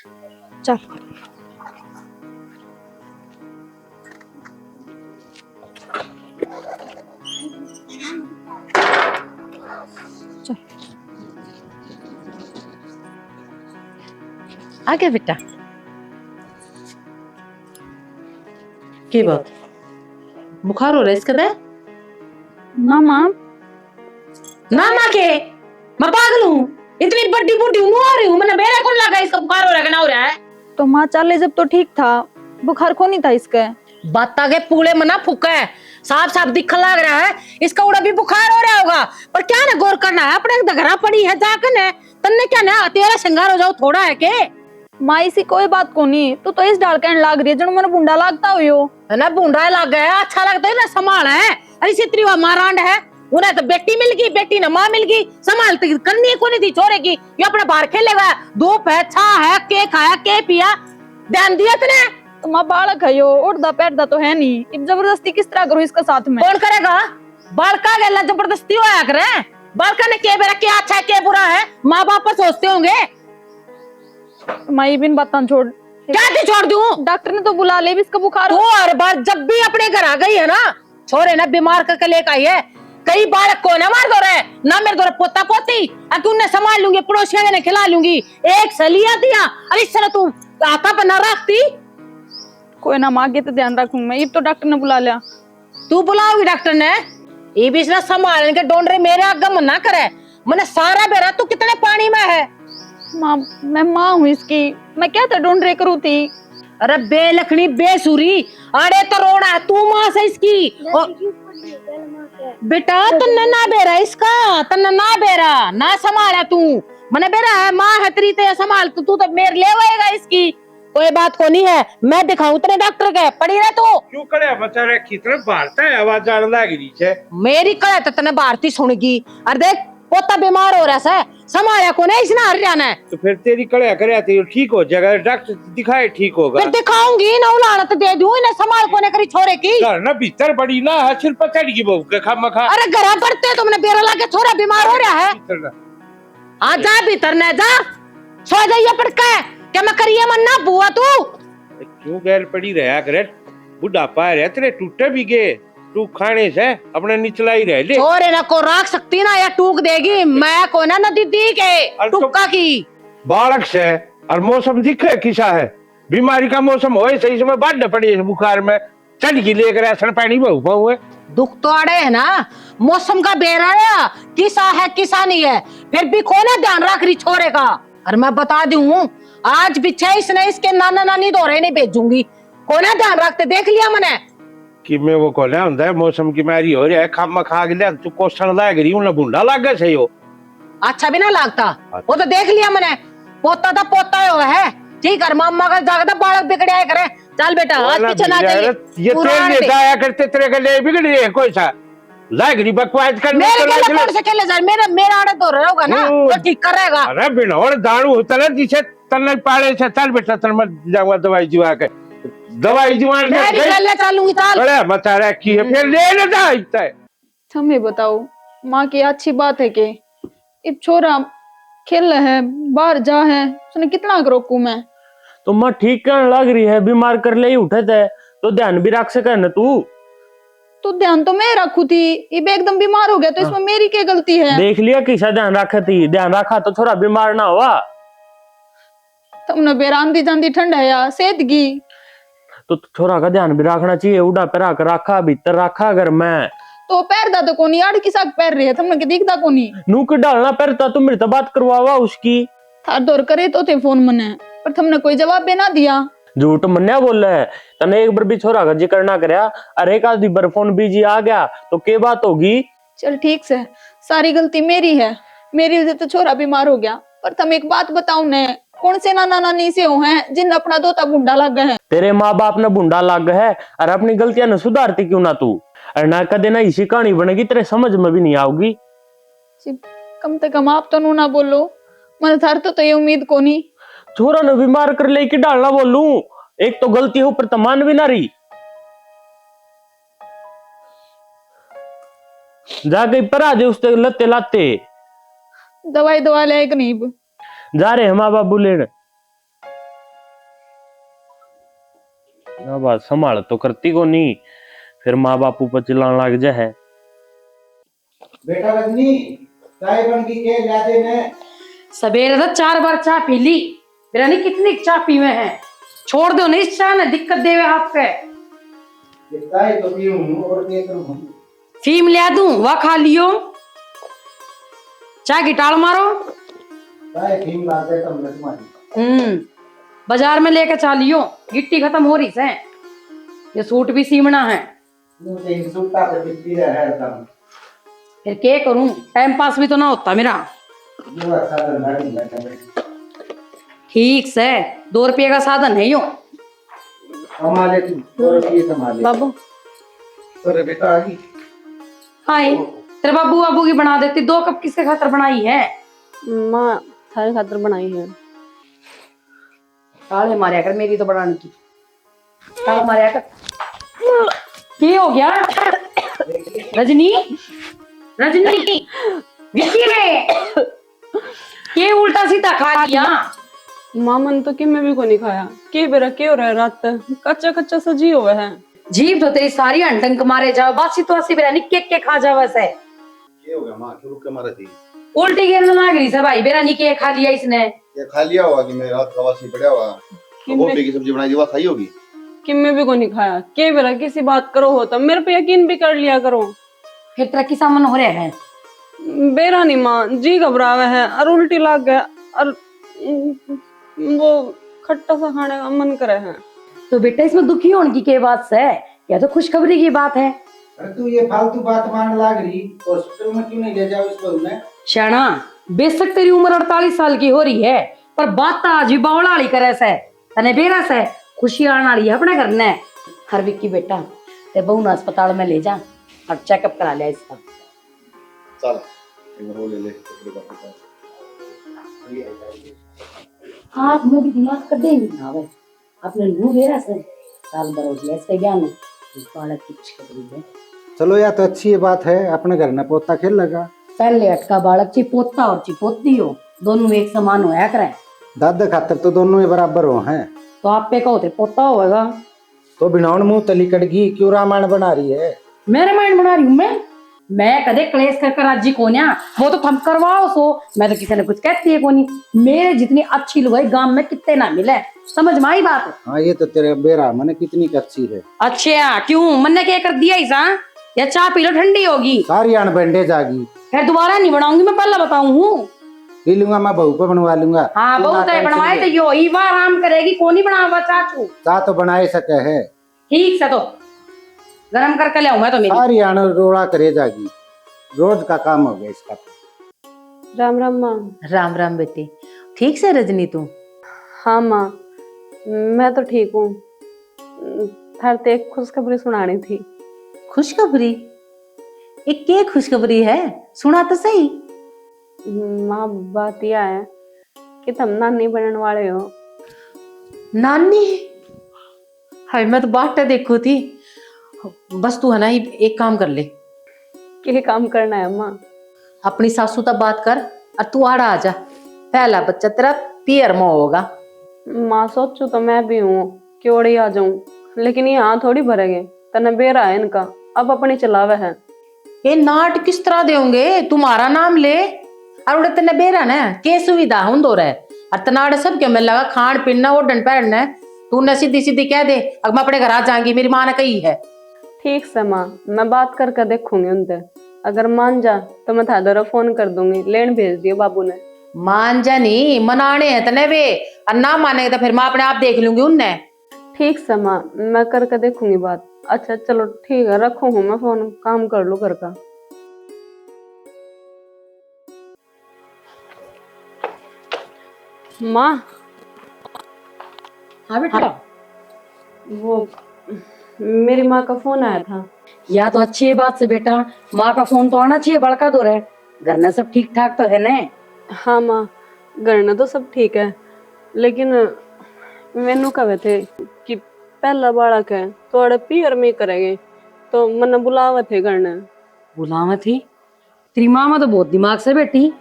चल चल आ गया बेटा। की बात, बुखार हो रहा है इसका? दे ना माँ। ना माँ के, मैं पागल हूँ? इतनी बड़ी बूढ़ी हूँ आ रही हूँ, मैंने मेरा कौन लगा इसका बुखार हो रहा है कि ना हो रहा है? तो माँ चाले जब तो ठीक था, बुखार को नहीं था इसका। बाता के पूले मना फूका है, साफ साफ दिखने लग रहा है इसका उड़ा भी बुखार हो रहा होगा। पर क्या ना गौर करना है, अपने घरा पड़ी है जाकर ने तन्ने क्या ना तेरा श्रृंगार हो जाओ थोड़ा है के। माँ इसी कोई बात को नहीं, तू तो इस डाल कहने लाग रही है जन मन बुंडा लागता हो है ना, बूंदा लग गया अच्छा लगता है ना, संभाल है। अरे सित्री मारांड है, उन्हें तो बेटी मिल गई, बेटी ने माँ मिल गई, संभालती करनी को नहीं थी छोरे की। ये अपने बाहर खेलेगा, धूप है, छा है, के खाया के पिया, ध्यान दिया तूने? तो माँ बालक है यो, उड़दा पैरदा तो है नहीं, अब जबरदस्ती किस तरह करूँ इसका साथ में? कौन करेगा? बालका गला जबरदस्ती होया करे, बालका ने के बेरा क्या अच्छा है क्या बुरा है, माँ बाप पर सोचते होंगे। माँ ये बिन बात छोड़। क्या थी छोड़ दूं? डॉक्टर ने तो बुला ले भी इसका बुखार। तू हर बार जब भी अपने घर आ गई है ना, छोरे ना बीमार करके लेकर आई है। कई बार को ना मार दो रहे ना, मेरे दो पोता पोती तूने संभाल लूंगी, पड़ोसिया ने खिला लूंगी, एक सलिया दिया। अरे इस तरह तू आता पर न रखती। कोई ना माँ, आगे तो ध्यान रखूंगा मैं, ये तो डॉक्टर ने बुला लिया। तू बुलाओगी डॉक्टर ने? ये भी इसने संभाल के डोंडरे मेरे आगे मना करे, मैंने सारा बेरा तू कितने पानी में है। माँ मैं माँ हूँ इसकी, मैं क्या था ढूंढ करूँ थी। अरे बेलखनी बेसुरी, अरे तो रोना है तू माँ से इसकी। बेटा तन्ने ना बेरा इसका, तन्ने ना बेरा ना संभाला तू, मैंने बेरा है माँ है तेरी ते संभाल तू तो मेरे ले आएगा इसकी। कोई बात को नहीं है, मैं दिखाऊं तेरे डॉक्टर के, पड़ी रहे तू। क्यों करे बच्चा रे कितने भारता है आवाज जान लग रही है। मेरी कहे तो तने भारती सुनगी। अरे देख पोता बीमार हो रहा है, संभाला को नहीं इसने हर जाना है। तो फिर तेरी कड़िया करे तो ठीक हो जाएगा, डॉक्टर दिखाए ठीक होगा। फिर दिखाऊंगी ना, उलानत दे दूं इन्हें, संभाल को नहीं करी छोरे की। घर ना भीतर बड़ी ना है, सिर पर चढ़ गई बहू के खा मखा। अरे घर पड़ते तुमने बेरा लाके छोरा बीमार हो रहा है। आ जा भीतर न जा, सो जाइए पड़का है क्या मैं करिए मन ना बुआ तू। क्यों गैर पड़ी रहा करे, बुढ़ापा रहे तेरे टूटे भी गए, तू खाने से अपने निचला ही रह ले। छोरे ना को रख सकती ना, या टूक देगी मैं को ना नदी दी के टुक्का की। बालक से और मौसम दिखे किसा है, बीमारी का मौसम हो सही समय बढ़ पड़ी है, बुखार में चढ़ गई लेकर असर पानी बहु बहु है। दुख तो अड़े है ना, मौसम का बेरा किसा है किसा नहीं है, फिर भी को ना ध्यान रख रही छोरे का। और मैं बता दूं आज पीछे इसने इसके नाना नानी दौरे नहीं भेजूंगी, को ना ध्यान रखते देख लिया मैंने कि मैं वो कोला होता है मौसम की मारी हो रही है, खामा खा गया तू क्वेश्चन लाग रही हूं ना, बुंडा लाग गया सही हो। अच्छा भी ना लगता, वो तो देख लिया मैंने, पोता था पोता है ठीक है, मामा का जागता बालक बिगड़ आया करे। चल बेटा आज पीछे ना जाइए, ये तेरे लिए आया करते तेरे के लिए बिगड़ रही है कोई सा लागरी बकवास करने मेरे के लिए कौन से खेले जा, मेरा मेरा आड़े तो रहेगा ना तो ठीक कर रहेगा। अरे बिनोड़ दारू होता ना जिसे तन्ने पाले से। चल बेटा तन मत जाऊंगा दवाई जुआ के, दवाई जुआ मैं भी खेलने चलूंगी। चल अरे मचा रखी है फिर ले ना जाता है। हमें बताओ माँ की अच्छी बात है कि अब छोरा खेल है बाहर जा है, उसने कितना रोकू मैं। तो माँ ठीक कहने लग रही है, बीमार कर ले ही उठे थे तो ध्यान भी रख सके न तू। तो ध्यान तो मैं रखू थी, अब एकदम बीमार हो गया तो इसमें मेरी क्या गलती है? देख लिया किसा ध्यान रखा थी, ध्यान रखा तो थोड़ा बीमार ना हुआ। तुमने बेरांदी जांदी ठंड है या सेदगी, तो छोरा का ध्यान भी रखना चाहिए, उड़ा पे रख रखा भीतर रखा। अगर मैं तो पैर दा तो कोनी आड़ की साग पैर रही है, तुमने दिखता कोनी नूक डालना पैरता तो मेरे तो बात करवावा उसकी। थार दौर करे तो थे फोन मने, पर तुमने कोई जवाब भी ना दिया। झूठ मन्या बोल है तने, एक बार भी छोरा का जिक्र ना करया। अरे एक आधी बार फोन बिजी आ गया तो के बात होगी। चल ठीक से, सारी गलती मेरी है, मेरी वजह तो छोरा बीमार हो गया। पर तुम एक बात बताओ ने, कौन से नाना नानी से हो हैं जिन अपना दोता बुंडा लग गए हैं? तेरे माँ बाप ने बुंडा लग गए है, और अपनी गलतियां न सुधारती क्यों ना तू? और ना कदे ना इसी कहानी बनेगी, तेरे समझ में भी नहीं आओगी। कम से कम आप तो नू ना बोलो, मैं थार तो ये उम्मीद को नहीं। छोरा ने बीमार कर ले कि डालना बोलूं, एक तो गलती हो पर तमान भी ना रही। जाके परा दे उसते लत्ते लाते दवाई दवा ले एक नहीं जा रहे माँ बाबू लेने। ना बात संभाल तो करती को नहीं, फिर माँ बापू पर चिल्लाने लग जा है। बेटा रजनी, चाय बन की के ला दे ने। सवेरे तो 4 बार चाय पी ली, मेरा नहीं कितनी चाय पीवे हैं। छोड़ दो नहीं चाय ने दिक्कत देवे आपके। ये चाय तो पीऊं और क्या करूं? फीम लिया दूं वह खा लियो, चाय की टाल मारो। चाय फीम ला दे तो मैं तुम्हारी। बाजार में लेके चलियो, गिट्टी खत्म हो रही है। ये सूट भी सीमना है। मुझे इन सुट्टा पे पिट्टी है एकदम। फिर क्या करूं, टाइम पास भी तो ना होता मेरा। ये अच्छा धंधा नहीं है। ठीक से 2 रुपये का साधन है यो। कमा ले तू, 2 रुपये कमा ले। बाबू अरे बेटा आ गई। हाय, तेरे बाबू बाबू की बना देती। 2 कप किसके खातर बनाई है? माँ थारे खातर बनाई है। ताले मारिया कर, मेरी तो बनाने की ताले मारिया कर। क्या हो गया रजनी? रजनी गिट्टी में ये उल्टा सीधा खा लिया। माँ मन तो कि मैं भी को नहीं खाया, के बेरा के हो रहा है रात कच्चा कच्चा सजी हुआ है। जीभ तो तेरी सारी अंटंक मारे जाओ, बासी तो ऐसी बेरा निके के खा जाओ वैसे। ये हो गया माँ, क्यों रुक के मारा थी? उल्टी गिरने लग रही से भाई, बेरा निके खा लिया इसने। ये खा लिया होगा कि मैं रात का वासी पड़ा हुआ गोभी की सब्जी बनाई थी, वो खाई होगी। कि मैं भी को नहीं खाया, के बेरा किसी बात करो हो तो मेरे पे यकीन भी कर लिया करो। फिर तेरा की सामान हो रहा है? बेरा नहीं माँ, जी घबरावे है और उल्टी लग गया और वो खट्टा सा खाने का मन करे है। तो बेटा इसमें दुखी होने की क्या बात है? या तो खुशखबरी की बात है। अरे तू ये फालतू बात मान लाग रही, हॉस्पिटल में क्यों नहीं ले जाओ इसको? मैं शाना, बेशक तेरी उम्र 48 साल की हो रही है, पर बात तो आज भी बावला वाली करे से। तने बेरा से खुशी आने वाली है अपने घर ने। हर विक्की बेटा ते बहू ने अस्पताल में ले जा और चेकअप करा लिया इसका। चल एक बार वो ले ले कपड़े का। हाथ में भी दिमाग कर दे नहीं आवे अपने लू बेरा से साल भर हो गया इसके ज्ञान इस बालक की खुशखबरी है। चलो या तो अच्छी बात है, अपने घर में पोता खेल लगा। पहले अटका बालक चिपोता और चिपोती हो, दोनों एक समान होया करे। दादा खातर तो दोनों ही बराबर हो हैं। तो आप पे कहो थे पोता होगा तो बिनाउन मुंह तली कड़गी क्यों रामायण बना रही है? मेरे माइंड बना रही हूँ मैं कदे क्लेश कर राजी को ना, वो तो थम करवाओ सो। मैं तो किसी ने कुछ कहती है कोनी। मेरे जितनी अच्छी लुगाई गांव में कितने ना मिले, समझ में आई बात? हाँ ये तो तेरे बेरा मने कितनी अच्छी है। अच्छा क्यों मन्ने क्या कर दिया ऐसा? या चाय पी लो ठंडी होगी। सारी आन बैंडे जागी। फिर दोबारा नहीं बनाऊंगी, मैं पहला बताऊं हूँ। पी लूंगा मैं, बहू को बनवा लूंगा। हाँ बहू तो बनवाए तो यो ही बार आराम करेगी, कौन ही बनावा चाचू। चाह तो बनाए सके है। ठीक से तो गरम करके ले आऊंगा तो मेरी। सारी आन रोड़ा करे जागी, रोज का काम हो गया इसका। राम राम माँ। राम राम बेटी, ठीक से रजनी तू? हाँ माँ मैं तो ठीक हूँ। थार ते एक खुशखबरी सुनानी थी। खुशखबरी? एक के खुशखबरी है, सुना तो सही। माँ बात यह है कि तुम नानी बनने वाले हो। नानी? हाय मैं तो बात देखो थी। बस तू है ना एक काम कर ले। क्या काम करना है माँ? अपनी सासू तक बात कर और तू आड़ा आ जा। पहला बच्चा तेरा पियर में होगा। माँ सोचू तो मैं भी हूँ क्यों आ जाऊं, लेकिन यहाँ थोड़ी भरेंगे। तने बेरा है इनका, अब अपनी चलावे है। ये नाट किस तरह देंगे? तुम्हारा नाम ले और उड़े तेने बेरा ना के सुविधा हुन दो रहे और तनाड़ सब के मिल लगा खान पीना ओढ़न पहनना। तूने सीधी सीधी कह दे अब मैं अपने घर आ जाऊंगी, मेरी माँ ने कही है। ठीक से माँ मैं बात करके देखूंगी उनसे, अगर मान जा तो मैं थादरा फोन कर दूंगी। लेन भेज दियो बाबू ने। मान जा नहीं, मनाने हैं तने वे, और ना मानेंगे तो फिर मैं अपने आप देख लूंगी उनने। ठीक से माँ मैं करके देखूंगी बात। अच्छा चलो ठीक है, रखू हूँ मैं फोन, काम कर लूँ घर का। माँ। हाँ बेटा। वो मेरी माँ का फोन आया था। या तो अच्छी है बात से बेटा, माँ का फोन तो आना चाहिए, बड़का तो रहे। घर में सब ठीक ठाक तो है न? हाँ माँ घर में तो सब ठीक है, लेकिन मैनू कहे थे कि पहला बालक है थोड़ा पियर में करेंगे, तो मैंने बुलावा थे घर ने। बुलावा थी? तेरी माँ में तो बहुत दिमाग से बेटी।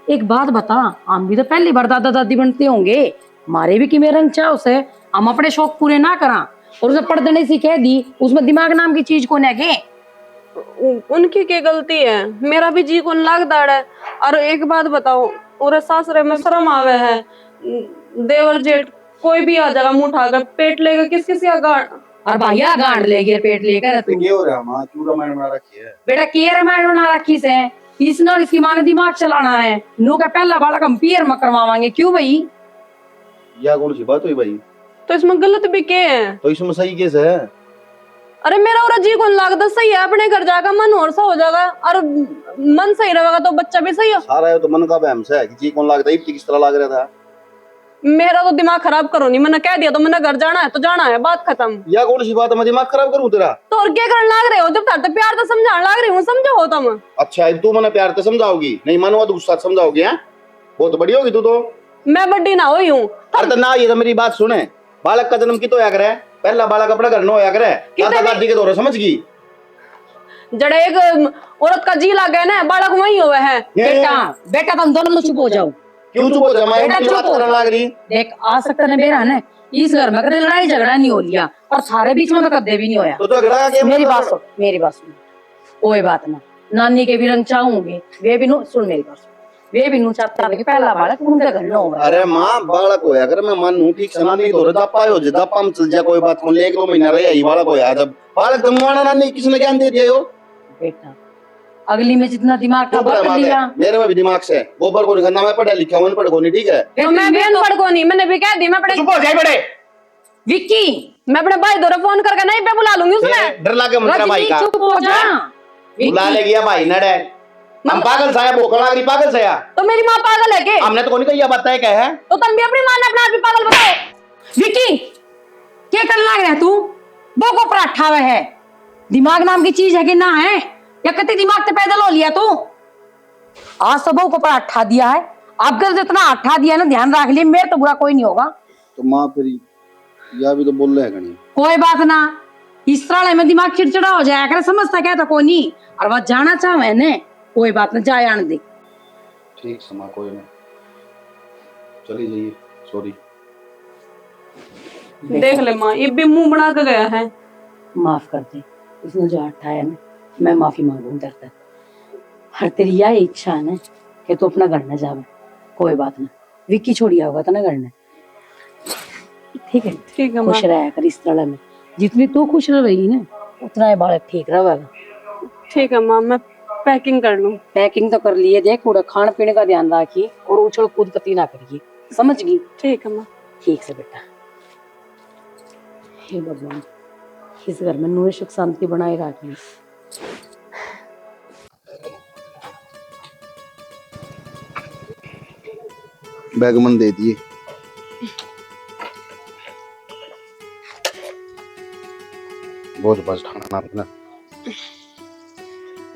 एक बात बता, हम भी तो पहली बार दादा दादी बनते होंगे, हमारे भी कि मेरे रंग चाव से हम अपने शौक पूरे ना करा और उसे पढ़ने से कह दी, उसमें दिमाग नाम की चीज कौन है के? उनकी क्या गलती है? मेरा भी जी को लाग दाड़ है। और एक बात बताओ, और सासरे में शर्म आवे है, देवर जेठ कोई भी आ जाएगा मुंह उठाकर पेट लेगा किस किसी का गाड़। और भैया गांड लेके पेट लेकर तू ये हो रहा मां, क्यों रामायण बना रखी है? बेटा के रामायण बना रखी से इसने और इसकी मां ने दिमाग चलाना है। नो का पहला बालक हम पीर में करवावांगे, क्यों भाई? यह कौन सी बात हुई भाई? तो इसमें गलत भी क्या है? तो इसमें सही केस है। अरे मेरा और जी को लागत सही है, अपने घर जाकर मन और सा हो जाएगा, और मन सही रहेगा तो बच्चा भी सही हो। सारा है तो मन का बहम से है कि जी कौन लगता है, किस तरह लग रहा था। मेरा तो दिमाग खराब करो नहीं, मैंने कह दिया तो मैंने घर जाना है तो जाना है, बात खत्म। यह कौन सी बात है, मैं दिमाग खराब करूं तेरा? तो और क्या करने लाग रहे हो? जब तक प्यार तो समझाने लाग रही हूँ, समझो हो तुम। अच्छा अब तू मैंने प्यार से समझाओगी, नहीं मानूंगा तो गुस्सा से समझाओगी? हैं बहुत बड़ी होगी तू तो। मैं बड्डी ना हुई हूँ। अरे तो ना, ये तो मेरी बात सुने। बालक का जन्म कितो होया करे? पहला बालक अपना घर न होया करे, दादा दादी के दौरे समझ गई। जड़े एक औरत का जी लागे ना, बालक वही हुए है। बेटा बेटा तुम दोनों लोग चुप हो जाओ। क्यों चुप हो जा? मैं बेटा उनकी चुप बात हो करने लग रही। देख आ सकता है मेरा है, इस घर में कभी लड़ाई झगड़ा नहीं हो लिया और सारे बीच में कदे भी नहीं होया। तो झगड़ा के मेरी बात सुन, मेरी बात सुन, कोई बात ना। नानी के भी रंग चाहूंगे, वे भी नो सुन मेरी बात सुन, वे भी नो चाहता है कि पहला बालक उनके घर न हो। अरे मां बालक होया कर, मैं मानू ठीक सना नहीं तो जापा हो जापा में चल जा, कोई बात को ले 1-2 महीना रहे यही बालक होया। जब बालक जमवाना ना नहीं किसने ज्ञान दे दिया? हो बेटा अगली में जितना दिमाग था बदल लिया। मेरे में भी दिमाग से गोबर को निकलना, मैं पढ़ा लिखा हूं, अनपढ़ को नहीं, ठीक है? तो मैं भी अनपढ़ को नहीं, मैंने भी कह दी मैं पढ़े। चुप हो जाए बड़े। विक्की मैं अपने भाई दौरे फोन करके नहीं पे बुला लूंगी उसमें। डर लगे मेरा भाई का। चुप हो जा। बुला ले गया भाई नड़े। हम पागल साया भूख लग रही, पागल साया। तो मेरी माँ पागल है के? हमने तो कोई कही बताया क्या है? तो तुम भी अपनी माँ ने अपना आप ही पागल बताओ। विक्की क्या करने लग रहा है तू? वो को पराठा हुआ है, दिमाग नाम की चीज है कि ना है? या कति दिमाग से पैदल हो लिया तू? आज सब को पराठा दिया है, आपका जितना आठा दिया ना ध्यान रख लिया, मेरे तो बुरा कोई नहीं होगा। तो माँ फिर यह भी तो बोल रहे हैं कहीं। कोई बात ना, इस तरह में दिमाग चिड़चिड़ा हो जाया करे, समझता क्या था कोई नहीं। और वह जाना चाहे ने कोई बात ना, जाए आने दे। ठीक समा कोई ना, चली जाइए। सॉरी। देख ले माँ, ये भी मुंह बना के गया है। माफ कर दे, उसने जो आठा है ना, मैं माफी मांगू दर्द। हर तेरी यह इच्छा है ना कि तू अपना घर न जावे, कोई बात ना। विक्की छोड़िया होगा था ना घर ने, ठीक है? ठीक है खुश माँ। रहा कर इस तरह में, जितनी तू खुश रही ना उतना ये बालक ठीक रहेगा। ठीक है माँ, मैं पैकिंग कर लूँ। पैकिंग तो कर लिए, देख थोड़ा खान पीने का ध्यान रखिए और उछल कूद कती ना करिए, समझ गई? ठीक है माँ। ठीक से बेटा। हे भगवान, इस घर में नूर सुख शांति बनाए रखिए। बैगमन दे दिए। बहुत बस खाना अपना।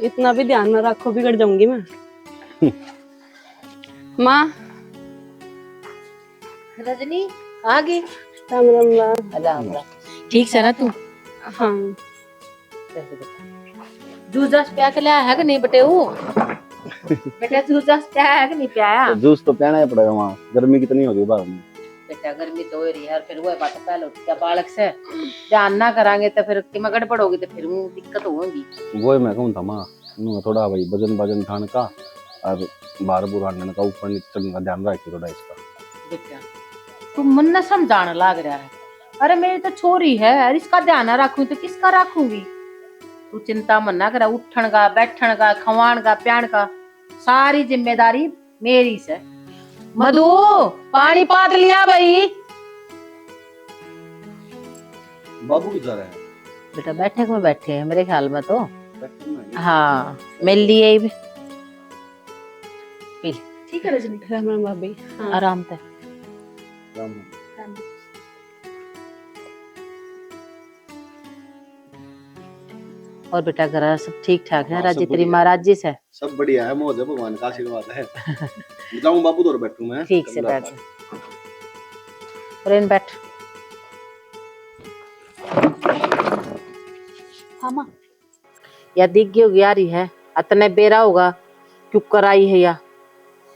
इतना भी ध्यान में रखो, बिगड़ जाऊंगी मैं। माँ रजनी आ गई। राम राम माँ। राम राम। ठीक से ना तू? हाँ जूस जास प्या के लाया है कि नहीं बेटे? वो बेटा जूस जास प्या है कि नहीं प्याया? जूस तो पीना ही पड़ेगा वहाँ, गर्मी कितनी हो रही है बाहर में। बेटा गर्मी तो हो रही है, फिर वो बात पहले क्या बालक से ध्यान ना करांगे तो फिर कि मगड़ पड़ोगी तो फिर दिक्कत होगी। वो मैं कहूँ था माँ, थोड़ा भाई वजन वजन ठान का और बार बुर आने का, ऊपर नीचे का ध्यान रखिए थोड़ा इसका। बेटा तू मन न समझाने लग रहा है। अरे मेरी तो छोरी है, अरे इसका ध्यान ना रखूं तो किसका रखूंगी? तू चिंता मन ना करा, उठन का बैठन का खवान का प्यान का सारी जिम्मेदारी मेरी से। मधु पानी पात लिया भाई। बाबू किधर है? बेटा बैठक में बैठे हैं मेरे ख्याल में तो। हाँ मिल लिए भी। पी ले। ठीक है रजनी। राम राम भाभी। हाँ। आराम से। और बेटा घर सब ठीक ठाक है? हाँ, राजी सब तेरी बढ़िया। महाराज जी से? सब बढ़िया है, मौज है, भगवान का आशीर्वाद है। जाऊं बाबू तो बैठूं मैं। ठीक से बैठ जा। रेन बैठ। हाँ या दिख गई होगी यारी है, अतने बेरा होगा क्यों कराई है या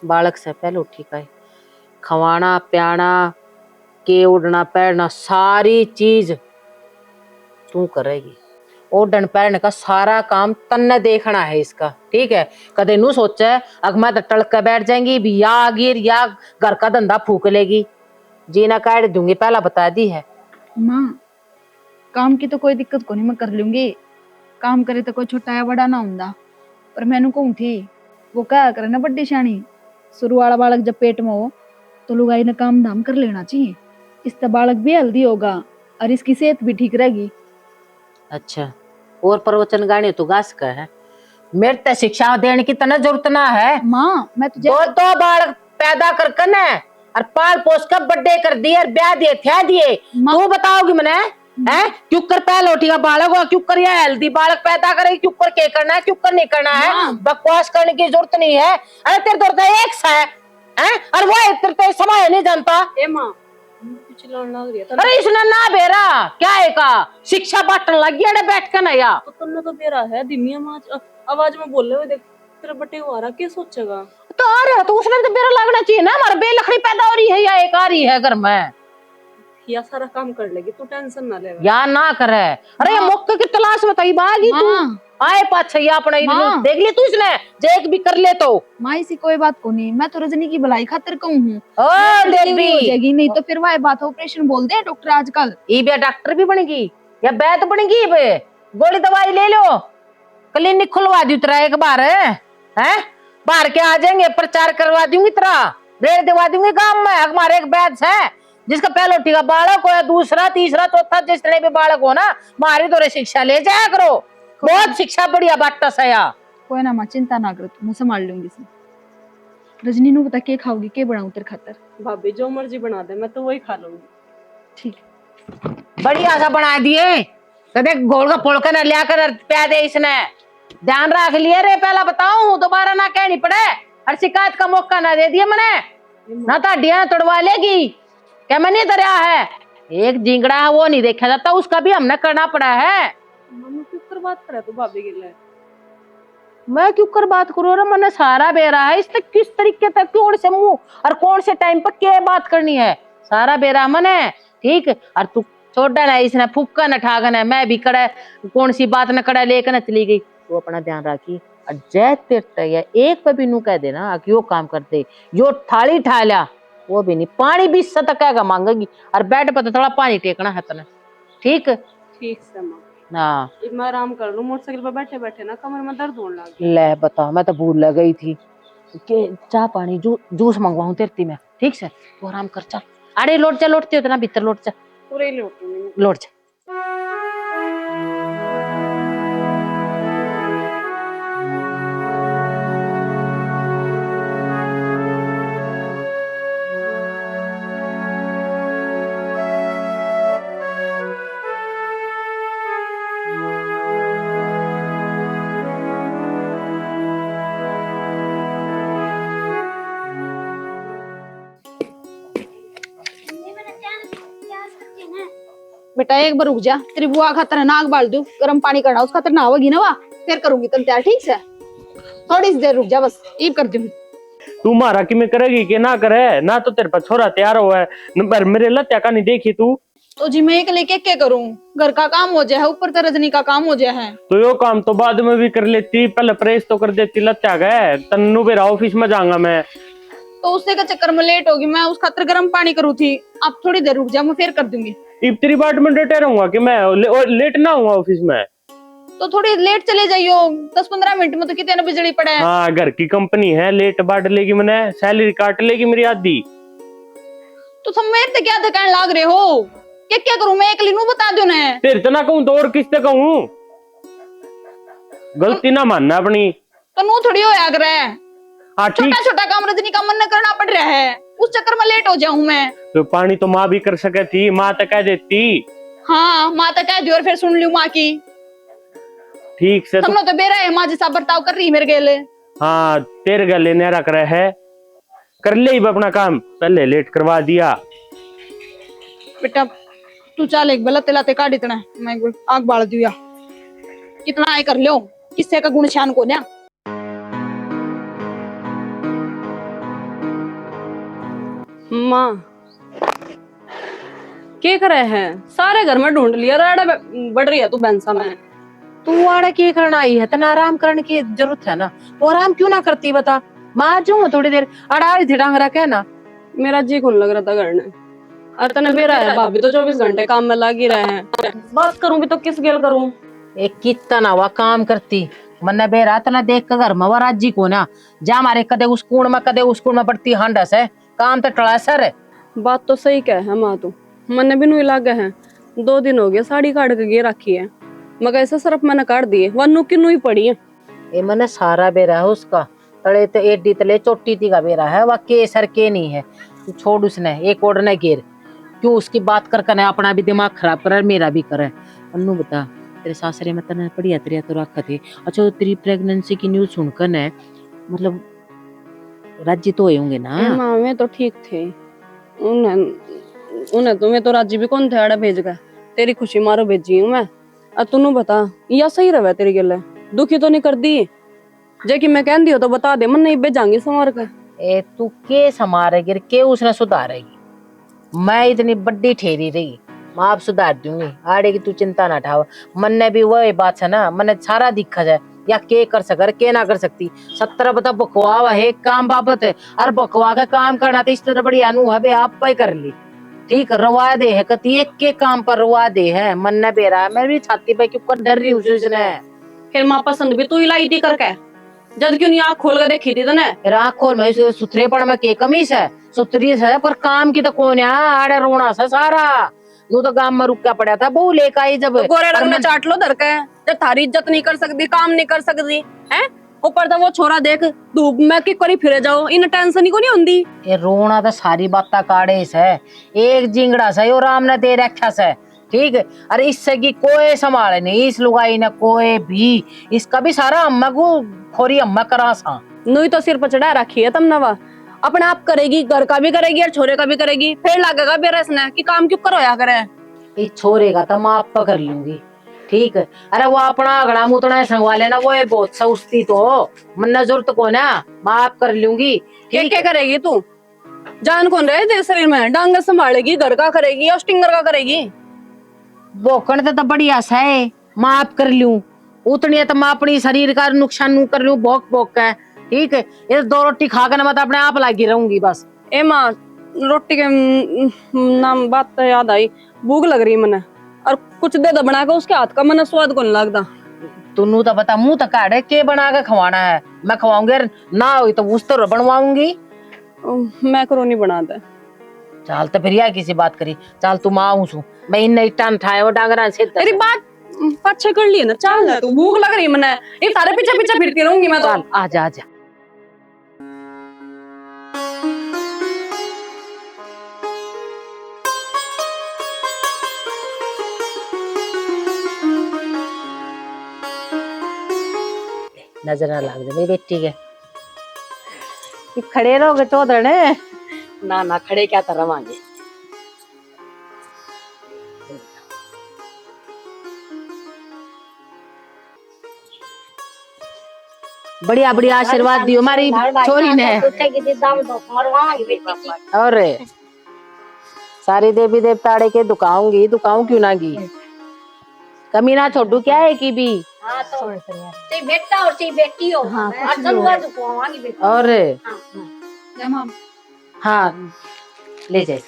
बालक से पहले उठी का खवाना प्याना के उड़ना पैरना सारी चीज तू करेगी। ओढ़न पहन का सारा काम तन्ने देखना है इसका, ठीक है। कदे नू सोचे अग मैं तो टड़क के बैठ जाएंगी भी या गिर या घर का धंधा फूक लेगी। जीना काट दूंगी पहला बता दी है। माँ काम की तो कोई दिक्कत को नहीं, मैं कर लूंगी। काम करे तो कोई छोटा या बड़ा ना हुंदा, पर मैनू कहूं थी वो क्या करे ना बड्डी शानी, शुरू वाला बालक जब पेट में हो तो लुगाई ने काम धाम कर लेना चाहिए। इससे बालक भी हेल्दी होगा और इसकी सेहत भी ठीक रहेगी। अच्छा, और प्रवचन गाने तो गास का है, मेरे ते शिक्षा देने की तना जरूरत ना है। माँ मैं तुझे दो बालक पैदा कर कने और पाल पोस कर बड्डे कर दिए और ब्याह दिए थे दिए। तू बताओगी मने है क्यों कर पहले उठी का बालक हो, क्यों कर या हेल्दी बालक पैदा करे, क्यों कर के करना है, क्यों कर नहीं करना है। बकवास करने की जरूरत नहीं है। अरे तेरे दौर एक सा है और वो तेरे तो समय नहीं जानता। ए माँ चिल्लाने लग रही है अरे इसने ना बेरा क्या है का शिक्षा बांटने लग गया बैठ कर ना या तो तुमने तो बेरा है धीमी आवाज में बोल रहे हो, देख तेरा बटे को आ रहा, क्या सोचेगा। तो आ रहा तो उसने तो बेरा लगना चाहिए ना। हमारे बेलखड़ी पैदा हो रही है या एक आ रही है घर में, या सारा काम कर लेगी, तू टेंशन ना ले। या ना करे। अरे ये मौके की तलाश में तई बागी तू आए पाछे या अपने देख ली तू इसने जे एक भी कर ले तो। माँ इसी कोई बात को नहीं, मैं तो रजनी की भलाई खातिर कहूँ हूँ। ओ देवी हो जाएगी नहीं तो फिर वह बात ऑपरेशन बोल दे डॉक्टर आजकल। ये भी डॉक्टर भी बनेगी या बैत बनेगी बे, गोली दवाई ले लो, क्लिनिक खुलवा दी तेरा एक बार है बाहर के आ जाएंगे, प्रचार करवा दूंगी तेरा, रेट दिवा दूंगी गांव में। हमारे एक बैच है जिसका पहले टीका बालक हो या दूसरा तीसरा चौथा जिस तरह भी बालक हो ना, मारी तो शिक्षा ले जाया करो, बहुत शिक्षा बढ़िया बाटा सया। कोई ना माँ चिंता ना करो, मैं संभाल लूंगी इसे। रजनी नु बता के खाओगी, के बनाऊं तेरे खातर। भाभी जो मर्जी बना दे, मैं तो वही खा लूंगी। ठीक बढ़िया सा बना दिए, कदे गोल का फोड़कर न लिया कर प्या दे इसने, ध्यान रख लिया रे। पहला बताऊं दोबारा ना कहनी पड़े और शिकायत का मौका ना दे दिया मैंने, ना ताडियां तोड़वा लेगी। क्या मैंने दरिया है एक जिंगड़ा है वो नहीं देखा जाता, उसका भी हमने करना पड़ा है। मम्मी क्यों कर बात करे तो भाभी के लिए। मैं क्यों कर बात करूं रे, मैंने सारा बेरा है इससे किस तरीके तक कौन से मुंह और कौन से टाइम पर क्या बात करनी है, सारा बेरा मैंने ठीक। और तू छोटा ना इसने फुक्का न ठागन है, मैं भी कड़ा कौन सी बात न कड़ा लेकर न चली गई। तू अपना ध्यान रखी और जय तीर्थ या एक पे भी नू कह देना कि यो काम करते यो थाली ठा लिया वो भी नहीं, पानी भी सतका मांगेगी और बेड पर तो थोड़ा पानी टेकना है तने, ठीक ठीक से माँ हाँ। मैं आराम कर लूं, मोटरसाइकिल पर बैठे बैठे ना कमर में दर्द होने लग गया। ले बता मैं तो भूल लग गई थी कि चाह पानी जूस मंगवाऊं तेरे में, ठीक से तू आराम कर चल। अरे लौटते हो ना भीतर लौट जा, पूरे ही लौटूंगी। लौट जा। बेटा एक बार रुक जा, तेरी बुआ खातर नाक बाल दू, गर्म पानी करना उस खातर नहाओगी ना, फिर करूंगी तुम तैयार, ठीक से। थोड़ी सी देर रुक जा बस, ईब कर दूं। तू मारा कि मैं करेगी कि ना करे, ना तो तेरे पर छोरा तैयार हुआ है नंबर मेरे लत्या का नहीं देखी तू तो जी मैं एक लेके क्या करूं, घर का काम हो जाए ऊपर तो रजनी का काम हो जाए है। तो यो काम तो बाद में भी कर लेती, पहले प्रेस तो कर देती। लत्या गए तन्नू बेरा ऑफिस में जाऊंगा मैं, तो उससे का चक्कर में लेट होगी, मैं उस खातर गर्म पानी करूँ थी। अब थोड़ी देर रुक जा, मैं फिर कर दूंगी। इब तेरी बाट में डटे रहूंगा कि मैं लेट ना हूँ ऑफिस में। तो थोड़ी लेट चले जाइयो, 10-15 मिनट में तो कितने बिजली पड़े है। हाँ घर की कंपनी है, लेट बाट लेगी मैंने, सैलरी काट लेगी मेरी आधी। तो तुम मेरे से क्या धकान लाग रहे हो, क्या करूं मैं, एक लिनू बता दो ना। तेरे तो ना कहूँ तो और किससे कहूँ, गलती ना मानना अपनी। तो नू थोड़ी हो याद रहा है, हाँ ठीक, छोटा छोटा काम रजनी का मन करना पड़ रहा है, उस चक्कर में लेट हो जाऊं मैं। तो पानी तो माँ भी कर सके थी, माँ तो कह देती। हाँ माँ तो कह दी और फिर सुन लियो माँ की। ठीक से तुम लोग तो बेरा है, माँ जैसा बर्ताव कर रही है मेरे गेले। हाँ तेरे गले ने रख रहे है, कर ले अपना काम, पहले लेट करवा दिया। बेटा तू चल एक बल्ला तिलाते काट इतना, मैं आग बाल दिया कितना आए कर लो, किससे का गुण शान को ना। माँ क्या करे है? सारे घर में ढूंढ लिया, राड़ा बढ़ रही है तू बैंसा में। तू आड़े की करना आई है, तना आराम करने की जरूरत है ना, वो आराम क्यों ना करती बता। मैं आ जाऊंगा थोड़ी देर, अड़ा रही थी डांग रखा है ना। मेरा जी कौन लग रहा था घर ने, और तने बेरा है भाभी तो 24 घंटे काम में लग ही रहे हैं। बात करूं भी तो किस गेल करूं? एक कितना वा काम करती मन्ने बेरा तना देख के घर में वो राजी को ना जा हमारे कदे उस कूण में पड़ती हंडस है, काम तो टड़ा सर है। बात तो सही कह है माँ तू, मैंने भी नुई लागे है। 2 दिन हो गए साड़ी काट के गे रखी है, मगर ऐसा सिर्फ मैंने काट दिए, वनु की नुई पड़ी है। ये मने सारा बेरा है उसका, तले तो एडी तले चोटी ती का बेरा है, वह के सर के नहीं है। तू छोड़ उसने एक ओढ़ ने गिर, क्यों उसकी बात कर कने अपना भी दिमाग खराब करे मेरा भी करे। अन्नू बता तेरे सासरे में तना पड़ी तेरे तो रखा थे। अच्छा तेरी प्रेगनेंसी की न्यूज सुनकर ने मतलब राज्य तो होंगे ना? माँ में तो ठीक थे, उन्हें तुम्हें तो राजी भी कौन थे आड़ा भेज गए, तेरी खुशी मारो भेजी हूँ मैं। अब तूनू बता या सही रहे तेरी गल, दुखी तो नहीं कर दी जे कि मैं कह दी हो तो बता दे, मन नहीं भेजांगी संवार कर। ए तू के समारेगी के उसने सुधारेगी? मैं इतनी बड़ी ठेरी रही, मैं आप सुधार दूंगी, आड़े की तू चिंता ना ठाव। मन ने भी वही बात है ना, मन सारा दिखा जाए या के कर सकर के ना कर सकती। 70 बता बकवा है काम बाबत है, और बकवा का काम करना तो इस तरह बड़ी अनु है आप पे कर ली। ठीक रवा दे है कती एक के काम पर रवा दे है, मन ने बेरा मैं भी छाती पे क्यों कर डर रही हूँ उसने। फिर माँ पसंद भी तू ही लाई थी करके, जब क्यों नहीं आँख खोल कर देखी थी तने? आँख खोल मैं सुथरे पड़ में के कमीज है सुथरी है, पर काम की तो कौन है आड़े रोना सा सारा। तू तो गांव में रुका पड़ा था बहू लेकर आई जब। तो गोरे रंग में चाट लो धर के, जब थारी इज्जत नहीं कर सकती, काम नहीं कर सकती है। ऊपर तो वो छोरा देख धूप में की करी फिरे जाओ, इन टेंशन ही को नहीं होंदी। ये रोना तो सारी बात काड़े से, एक जिंगड़ा से यो राम ने दे रखा से, ठीक है। अरे इससे की कोई संभाले नहीं, इस लुगाई ने कोई भी, इसका भी सारा अम्मा को खोरी अम्मा करा सा। नुई तो सिर पर चढ़ा रखी है तुमने, वह अपने आप करेगी, घर का भी करेगी और छोरे का भी करेगी, फिर लगेगा बेरस ने कि काम क्यों करोया करे। इस छोरे का तो मैं आप पकड़ लूंगी, ठीक है। अरे वो अपना अगड़ा मुतना संगवा लेना, वो है बहुत सस्ती तो मन जरूरत को ना, मैं आप कर लूंगी। क्या करेगी तू? जान कौन रहे तेरे शरीर में? डांग संभालेगी, घर का करेगी और स्टिंगर का करेगी। बोकन तो बढ़िया है, मैं आप कर लूं उतनी तो मैं अपनी शरीर का नुकसान नू कर लूं भोक भोक का, ठीक है। ये 2 रोटी खा कर मैं तो अपने आप लागी रहूंगी बस। ए माँ रोटी के नाम बात तो याद आई, भूख लग रही मने, और कुछ दे दो बना के, उसके हाथ का मने स्वाद कौन लगता। तुन्नू तो बता मुंह तो काढ़े के बना के खवाना है, मैं खवाऊंगी ना हुई तो उस तो बनवाऊंगी। मैकरोनी बना दे। चल तो फिर यार किसी बात करी, चल तू माँ सू मैं इन टान ठाए वो डांगरा से तेरी बात पीछे कर ली ना, चल ना तू, भूख लग रही मने, ये तारे पीछे पीछे फिरती रहूंगी मैं तो। चल आजा आजा। नजर ना लग जाए मेरी बेटी के, खड़े रहोगे तो दड़े ना ना खड़े क्या तरह मांगे। बढ़िया बढ़िया आशीर्वाद दियो हमारी छोरी ने। और सारी देवी देवताड़े के दुकाऊंगी, दुकाऊं क्यों ना गी, कमी ना छोड़ू क्या है की भी। हाँ तो बेटा और बेटी हो, हाँ, और हाँ। हाँ ले जाए।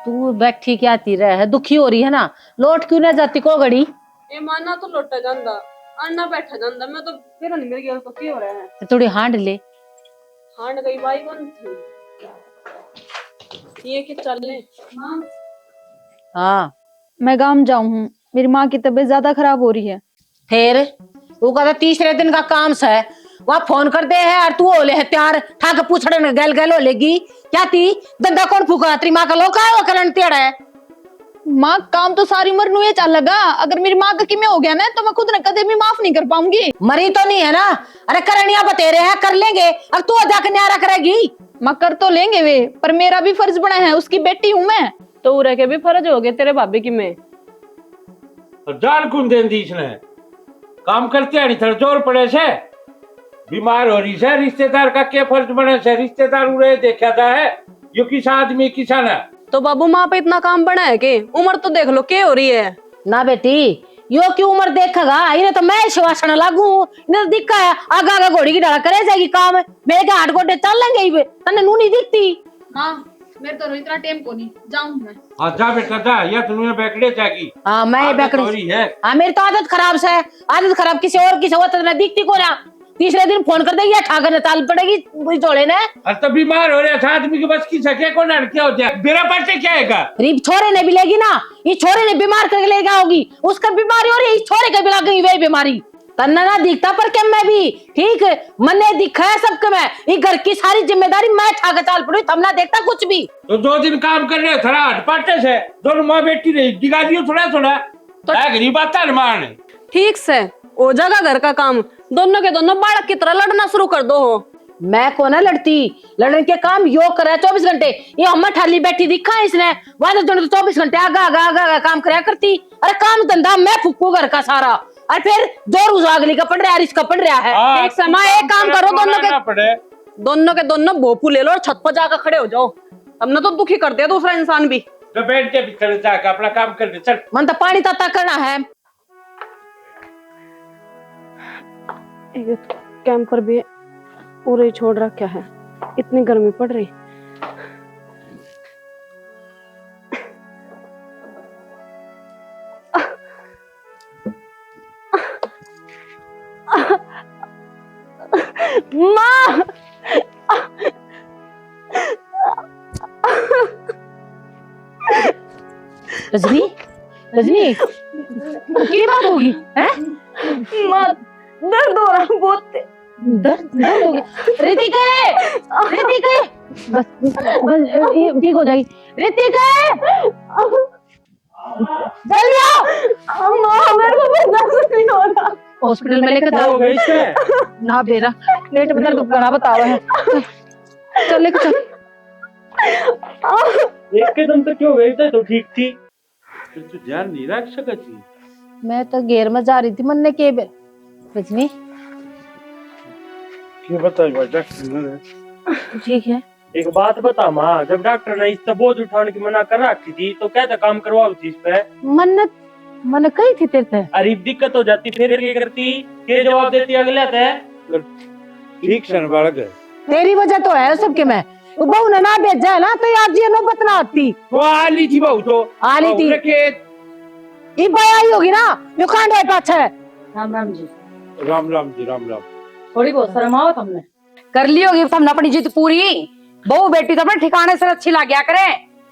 तू बैठी क्या ती रह है, दुखी हो रही है ना, लौट क्यों ना जाती को घड़ी। ये माना तो लोटा जांदा, अन्ना बैठा जांदा, मैं तो फिर नहीं, मेरे गेल तो की हो रहा है। थोड़ी हांड ले, हांड गई बाई कौन थी ये कि चल ले। हाँ मैं गांव जाऊं हूँ, मेरी माँ की तबीयत ज्यादा खराब हो रही है। फिर वो कहता तीसरे दिन का काम से वह फोन कर दे है और तू होले है त्यार ठाक पूछड़े में गल गल हो लेगी क्या ती दंदा कौन फूका तेरी माँ का लोका है वो करन तेड़ा है। माँ काम तो सारी उम्र नु ये चल लगा, अगर मेरी माँ का किमे हो गया ना तो मैं खुद ने कदे भी माफ नहीं कर पाऊंगी। मरी तो नहीं है ना, अरे करनिया बतेरे हैं कर लेंगे, अब तू जाकर न्यारा करेगी। माँ कर तो लेंगे वे, पर मेरा भी फर्ज बना है, उसकी बेटी हूँ मैं। तो उरे के भी फर्ज हो गए तेरे भाभी की में। जान कौन देन दी इसने, काम करते हैं नहीं थर जोर पड़े से, बीमार हो रही है, रिश्तेदार का क्या फर्ज बने से? रिश्तेदार उड़े देखा था है, यो किस आदमी किसान है। तो बाबू माँ पे इतना काम बना है कि उम्र तो देख लो क्या हो रही है। ना बेटी, यो की उम्र देखेगा, इन्हें तो मैं शिवासन लागू, इन्हें तो दिखा है आगा आगा घोड़ी की डाला करे जाएगी काम, मेरे के हाथ गोटे चल लेंगे, तन्ने नू नहीं दिखती। हाँ मेरे तो इतना टाइम को नहीं जाऊं मैं। जा बेटा जा, या तुम्हें बैकड़े जाएगी। हाँ मैं बैकड़ी है। हाँ मेरी तो आदत खराब से, आदत खराब किसी और की से तो दिखती को ना, तीसरे दिन फोन कर देगी ठाकर ने ताल पड़ेगी जोड़े ने। अरे तो बीमार हो रहा था आदमी के बस की सके को ना, क्या होता है मेरा पर्चे क्या है? रीब छोरे ने भी लेगी ना, ये छोरे ने बीमार करके लेगा होगी, उसका बीमारी हो रही है, इस छोरे का भी लग गई वही बीमारी। तन्ना ना दिखता पर क्या मैं भी ठीक मन ने दिखा है सबके, मैं ये घर की सारी जिम्मेदारी मैं ठाकर चाल पड़ी, थमना देखता कुछ भी। तो 2 दिन काम कर रहे थोड़ा हटपाटे से, दोनों माँ बेटी रही दिखा दियो थोड़ा थोड़ा, तो गरीब आता है मान। ठीक से हो जाएगा घर का काम, दोनों के दोनों बालक की तरह लड़ना शुरू कर दो। मैं को ना लड़ती, लड़ने के काम यो करे 24 घंटे, ये अम्मा ठाली बैठी दिखा है इसने, वहां तो 24 घंटे आगा आगा आगा काम करया करती। अरे काम धंधा मैं फूकू घर का सारा, और फिर जोर उजागली का पड़ रहा है, इसका पड़ रहा है। एक समय एक काम करो, दोनों के दोनों भोपू ले लो और छत पर जाकर खड़े हो जाओ, हमने तो दुखी कर दिया दूसरा इंसान भी। तो बैठ के भीतर जाकर अपना काम कर दे चल। मन तो पानी ताता करना है। कैंपर भी पूरे छोड़ रखा है, इतनी गर्मी पड़ रही। माँ रजनी, रजनी की बात होगी हैं? माँ दर्द हो रहा है बहुत। दर्द हो गया। ऋतिका, ऋतिका, बस बस ये ठीक हो जाएगी। ऋतिका, जल्दी आओ। माँ मेरे को बर्दाश्त नहीं हो रहा। हॉस्पिटल में लेकर जाओ। ना बेरा पेट में दर्द बड़ा बतावा है, चल लेकर चल। एकदम तो क्यों गई थी? तो ठीक थी। तू ध्यान नहीं रख सकती। मैं तो घेर में जा रही थी मन ने के रजनी क्या बताई बेटा? ठीक है। एक बात बता माँ, जब डॉक्टर ने इससे बोझ उठाने की मना कर रखी थी तो क्या था काम करवाओ थी इस पे? मन्नत मन कही थी तेरे से। अरे दिक्कत हो जाती फिर क्या करती, क्या जवाब देती अगले थे? ठीक सन बालक है, तेरी वजह तो है सबके। मैं बहू ने ना भेजा है ना तो आज ये नौबत ना आती। वो आली थी बहू तो आली थी, ये आई होगी ना, यो कांड है पाछे। राम राम जी। राम राम जी, राम राम। थोड़ी बहुत शर्म आओ तुमने, कर ली होगी तुमने अपनी जिद पूरी। बहू बेटी तो अपने ठिकाने से अच्छी लग गया करे,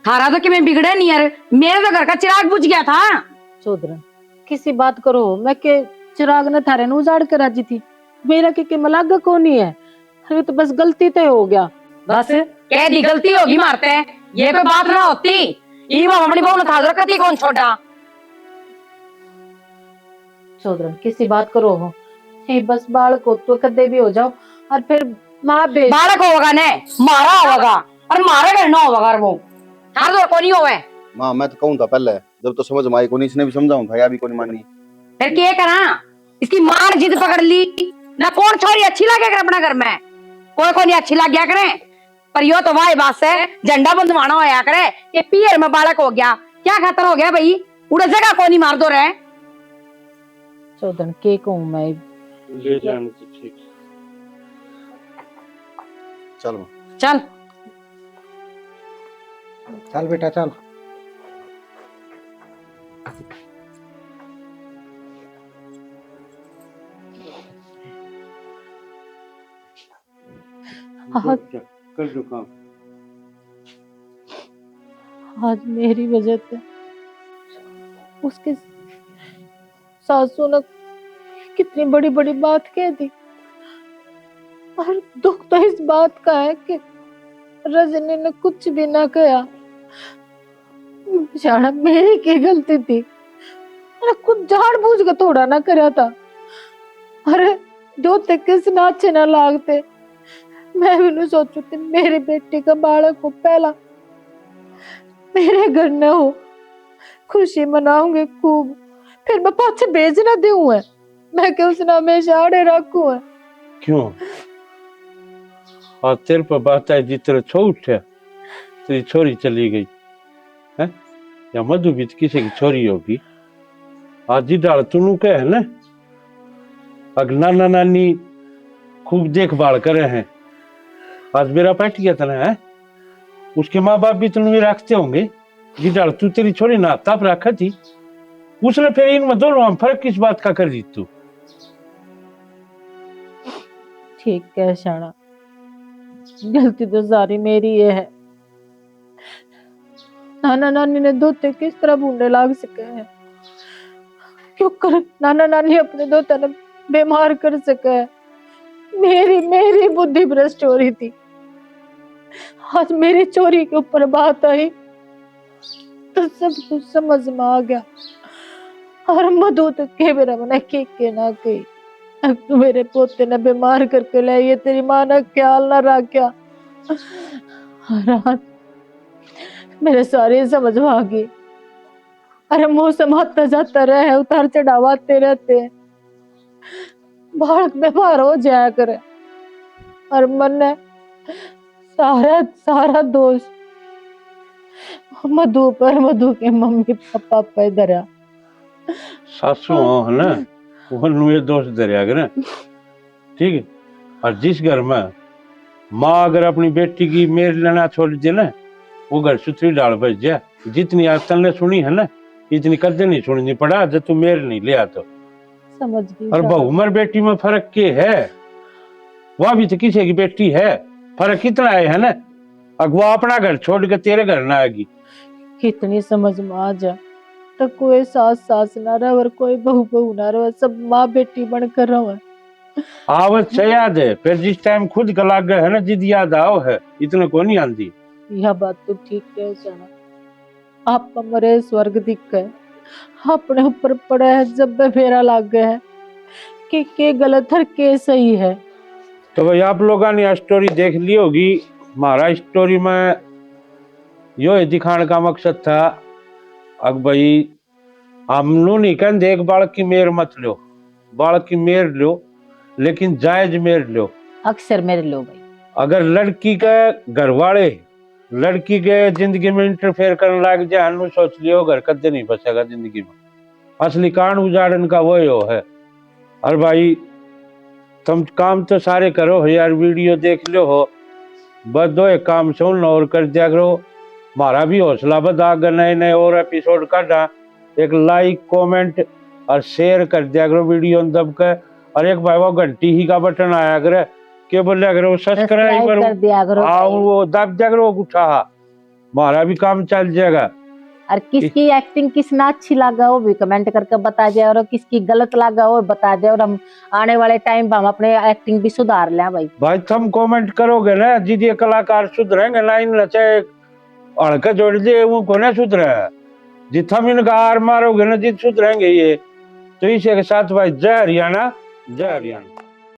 थारा तो कि मैं बिगड़े नहीं यार, मेरे तो घर का चिराग बुझ गया था। चौधरी किसी बात करो, मैं के चिराग ने थारे ने उजाड़ के राजी थी, मेरा के मलाग को नहीं है। अरे तो बस गलती तो हो गया, बस कह दी गलती होगी मारते हैं, ये कोई बात ना होती। ये वो अपनी बहू ने था कती कौन छोटा। चौधरी किसी बात करो हो, बस बालक हो तो कदे भी हो जाओ, और फिर माँ बालक होगा ने मारा होगा, और मारा करना होगा वो हर दो को नहीं होवे। माँ मैं तो कहूँ था पहले, जब तो समझ में आई को नहीं, इसने भी समझाऊं था या भी को नहीं मानी। फिर क्या करा, इसकी मां ने जिद पकड़ ली ना, कौन छोरी अच्छी लगे कर अपना घर में, कोई नहीं अच्छी लग गया करे। पर यो तो वाही बात है, झंडा बंधवाना होया करे कि पियर में बालक हो गया, क्या खतर हो गया भाई, उड़े जगह को नहीं मार दो रहे। चौधन के कहूं मैं, ले जाने तो ठीक। चल माँ चल चल बेटा चल। कर दो काम। आज मेरी वजह से उसके सासू ने कितनी बड़ी बड़ी बात कह दी, और दुख तो इस बात का है कि रजनी ने कुछ भी ना कहा, बेचारा मेरी की गलती थी, अरे कुछ जानबूझ के थोड़ा ना करा था। अरे जो ते किस ना अच्छे ना लागते, मैं भी नहीं सोचू थी मेरी बेटी का बालक हो, पहला मेरे घर न हो, खुशी मनाऊंगे खूब, फिर मैं पाछे भेज ना दूं है, मैं क्या उसने हमेशा आड़े रखू है। क्यों? और तेरे पर बात है जितने छो उठे तेरी छोरी चली गई है, या मधु भी तो किसी की छोरी होगी। आज जी डाल तू कह है ना, अग नाना नानी खूब देखभाल करे हैं, आज मेरा पैट गया था ना है, उसके माँ बाप भी तुम रखते होंगे। जी डाल तू तेरी छोरी ना तब रखा थी, उसने फिर इनमें दोनों हम फर्क किस बात का कर दी तू? ठीक है शाना, गलती तो सारी मेरी है। नाना नानी ने दोते किस तरह बूंदे लाग सके हैं, क्यों कर नाना नानी अपने दोते ने बीमार कर सके है। मेरी बुद्धि भ्रष्ट हो रही थी, आज मेरी चोरी के ऊपर बात आई तो सब कुछ समझ में आ गया। और मधु तो के मेरा मन के ना कही, अब तू मेरे पोते ने बीमार करके ले, ये तेरी माँ ने ख्याल ना रखा। रात मेरे सारे समझ में आ गई। अरे मौसम आता जाता रहे, उतार चढ़ाव आते रहते हैं, बालक बीमार हो जाया करे और मन ने सारा दोष मधु पर, मधु के मम्मी पापा पे धरा। सासू हो है ना, वो ये दोष दरिया करे, ठीक है। और जिस घर में माँ अगर अपनी बेटी की मेर लेना छोड़ दे ना, वो घर सुथरी डाल बच जाए। जितनी आज तक ने सुनी है ना, इतनी कदे नहीं सुननी पड़ा जब तू मेर नहीं लिया तो। समझ गई। और बहू मर बेटी में फर्क के है, वह भी तो किसी की बेटी है, फर्क कितना है ना। अगवा अपना घर छोड़ के तेरे घर ना आएगी। कितनी समझ में आ जा, तो कोई सास ना रहे और कोई बहू ना रहे, सब माँ बेटी बनकर रहो। आवत से याद है, फिर जिस टाइम खुद का लाग गए है ना, जिद याद आओ है, इतना को नहीं आती। यह बात तो ठीक है जाना, आप मरे स्वर्ग दिख गए, अपने ऊपर पड़ा है जब फेरा लाग गया है कि के गलत है के सही है। तो भाई आप लोगों ने स्टोरी देख ली होगी। हमारा स्टोरी में यो दिखाने का मकसद था, अब भाई हम लोग नहीं कहते एक बालक की मेर मत लो, बालक की मेर लो लेकिन जायज मेर लो। अक्सर मेरे लो भाई, अगर लड़की के घर वाले लड़की के जिंदगी में इंटरफेयर करने लग जाए, हनु सोच लियो घर कदे नहीं बचेगा जिंदगी में। असली कांड उजाड़न का वो है। और भाई तुम काम तो सारे करो हो यार, वीडियो देख लो हो, बस दो एक काम सुन लो और कर दिया करो। हमारा भी हौसला बधा, अगर नए नए और एपिसोड काटा, एक लाइक कमेंट और शेयर कर दिया करो वीडियो दब के। और एक भाई वो घंटी ही का बटन आया करे के बोले अगर वो सब्सक्राइब कर दिया करो, वो दब दिया करो उठा, हमारा भी काम चल जाएगा। और किसकी एक्टिंग किसना अच्छी लगा वो भी कमेंट करके बता दिया, और किसकी गलत लगा वो बता दिया, और हम आने वाले टाइम पे हम अपने एक्टिंग भी सुधार लें। भाई तुम कमेंट करोगे ना, जिदी कलाकार सुधरेंगे ना, इन नचे अड़के जोड़ दे वो कोने सुधरे, जित हम इनका आर मारोगे ना जित सुधरेंगे ये। तो इसी के साथ भाई जय हरियाणा, जय हरियाणा।